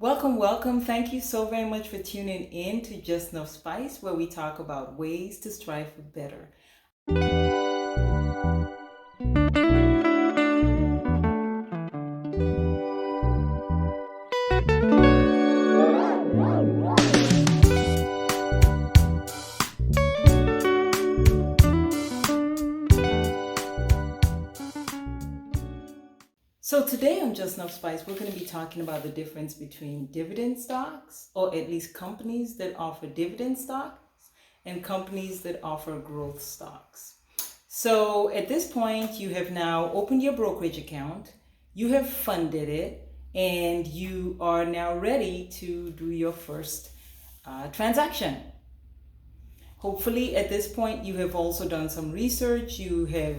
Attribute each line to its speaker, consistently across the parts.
Speaker 1: Welcome, welcome. Thank you so very much for tuning in to Just Enough Spice, where we talk about ways to strive for better. So today on Just Enough Spice, we're going to be talking about the difference between dividend stocks, or at least companies that offer dividend stocks, and companies that offer growth stocks. So at this point, you have now opened your brokerage account, you have funded it, and you are now ready to do your first transaction. Hopefully, at this point, you have also done some research. You have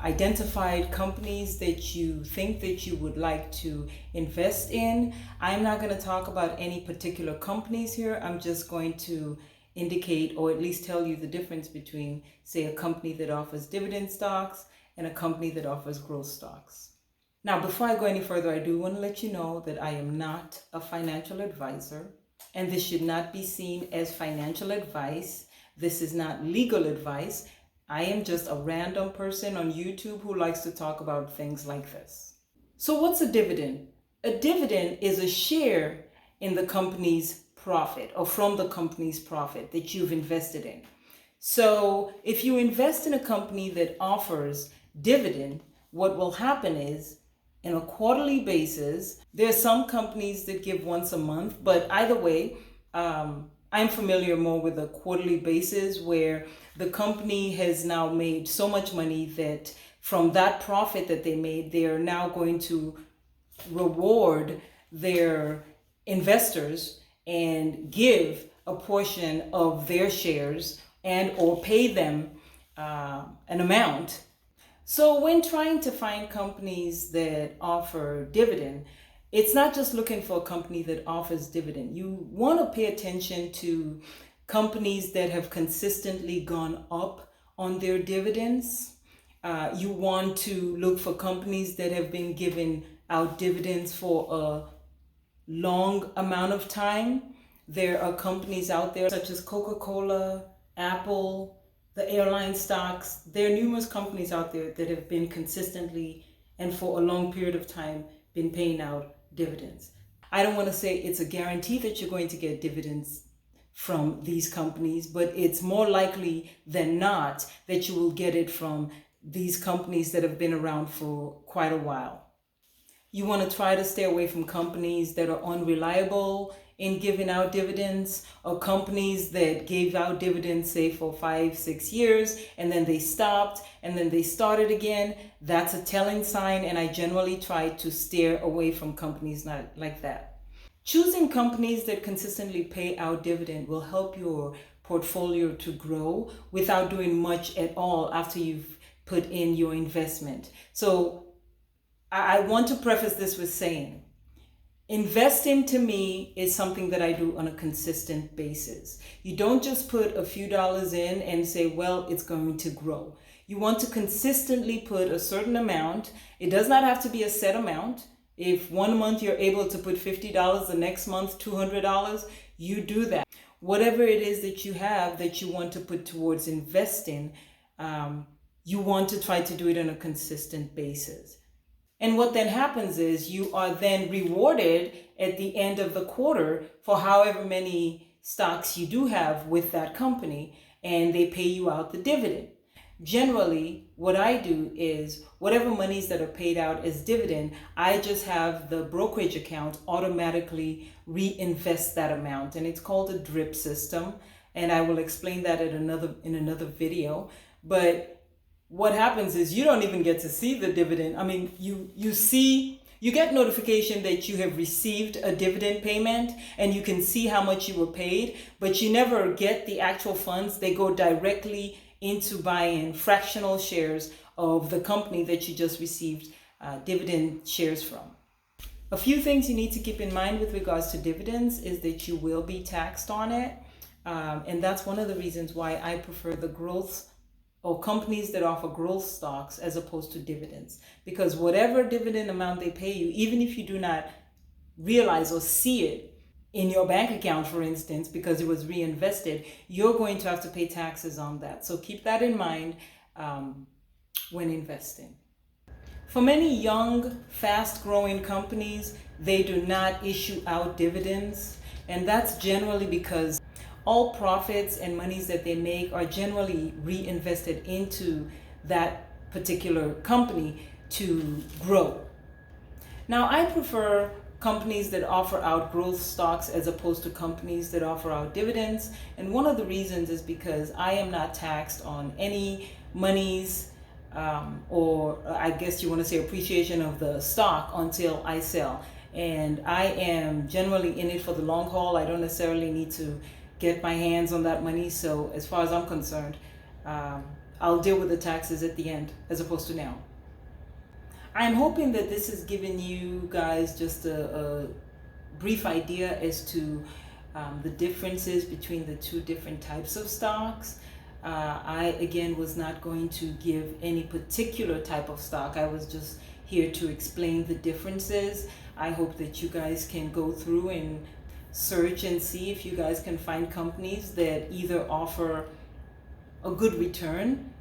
Speaker 1: identified companies that you think that you would like to invest in. I'm not going to talk about any particular companies here. I'm just going to indicate, or at least tell you, the difference between, say, a company that offers dividend stocks and a company that offers growth stocks. Now, before I go any further, I do want to let you know that I am not a financial advisor, and this should not be seen as financial advice. This is not legal advice. I am just a random person on YouTube who likes to talk about things like this. So what's a dividend? A dividend is a share in the company's profit, or from the company's profit that you've invested in. So if you invest in a company that offers dividend, what will happen is, in a quarterly basis, there are some companies that give once a month, but either way, I'm familiar more with a quarterly basis where the company has now made so much money that from that profit that they made, they are now going to reward their investors and give a portion of their shares and or pay them an amount. So when trying to find companies that offer dividend, it's not just looking for a company that offers dividend. You want to pay attention to companies that have consistently gone up on their dividends. You want to look for companies that have been giving out dividends for a long amount of time. There are companies out there such as Coca-Cola, Apple, the airline stocks. There are numerous companies out there that have been consistently and for a long period of time been paying out dividends. I don't want to say it's a guarantee that you're going to get dividends from these companies, but it's more likely than not that you will get it from these companies that have been around for quite a while. You want to try to stay away from companies that are unreliable in giving out dividends, or companies that gave out dividends, say, for 5-6 years, and then they stopped, and then they started again. That's a telling sign, and I generally try to steer away from companies like that. Choosing companies that consistently pay out dividend will help your portfolio to grow without doing much at all after you've put in your investment. So I want to preface this with saying, investing to me is something that I do on a consistent basis. You don't just put a few dollars in and say, well, it's going to grow. You want to consistently put a certain amount. It does not have to be a set amount. If one month you're able to put $50, the next month $200, you do that. Whatever it is that you have that you want to put towards investing, you want to try to do it on a consistent basis. And what then happens is you are then rewarded at the end of the quarter for however many stocks you do have with that company, and they pay you out the dividend. Generally, what I do is whatever monies that are paid out as dividend, I just have the brokerage account automatically reinvest that amount. And it's called a DRIP system. And I will explain that in another video. But what happens is you don't even get to see the dividend. I mean, you get notification that you have received a dividend payment, and you can see how much you were paid, but you never get the actual funds. They go directly into buying fractional shares of the company that you just received dividend shares from. A few things you need to keep in mind with regards to dividends is that you will be taxed on it. And that's one of the reasons why I prefer the growth or companies that offer growth stocks as opposed to dividends. Because whatever dividend amount they pay you, even if you do not realize or see it in your bank account, for instance, because it was reinvested, you're going to have to pay taxes on that. So keep that in mind when investing. For many young, fast-growing companies, they do not issue out dividends, and that's generally because all profits and monies that they make are generally reinvested into that particular company to grow. Now, I prefer companies that offer out growth stocks as opposed to companies that offer out dividends. And one of the reasons is because I am not taxed on any monies or I guess you want to say appreciation of the stock until I sell. And I am generally in it for the long haul. I don't necessarily need to get my hands on that money. So as far as I'm concerned, I'll deal with the taxes at the end as opposed to now. I'm hoping that this has given you guys just a brief idea as to the differences between the two different types of stocks. I, again, was not going to give any particular type of stock. I was just here to explain the differences. I hope that you guys can go through and search and see if you guys can find companies that either offer a good return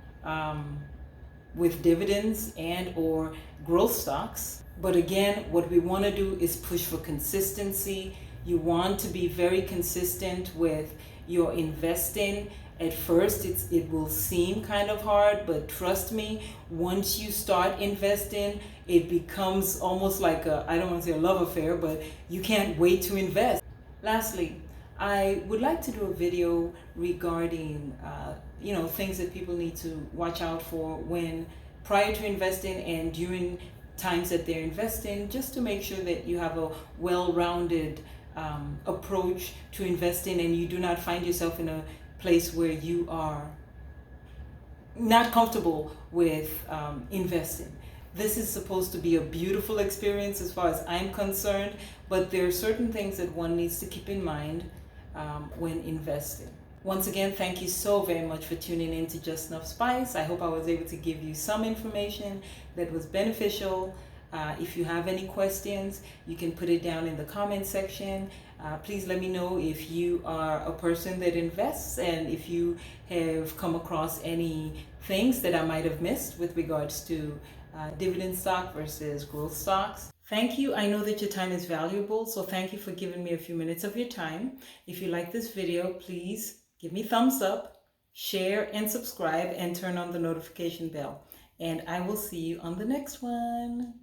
Speaker 1: with dividends and or growth stocks. But again, what we want to do is push for consistency. You want to be very consistent with your investing. At first, it will seem kind of hard, but trust me, once you start investing, it becomes almost like I don't want to say a love affair, but you can't wait to invest. Lastly, I would like to do a video regarding things that people need to watch out for when prior to investing and during times that they're investing, just to make sure that you have a well-rounded approach to investing and you do not find yourself in a place where you are not comfortable with investing. This is supposed to be a beautiful experience as far as I'm concerned, but there are certain things that one needs to keep in mind when investing. Once again, thank you so very much for tuning in to Just Enough Spice. I hope I was able to give you some information that was beneficial. If you have any questions, you can put it down in the comment section. Please let me know if you are a person that invests and if you have come across any things that I might have missed with regards to dividend stock versus growth stocks. Thank you. I know that your time is valuable, so thank you for giving me a few minutes of your time. If you like this video, please give me thumbs up, share and subscribe, and turn on the notification bell. And I will see you on the next one.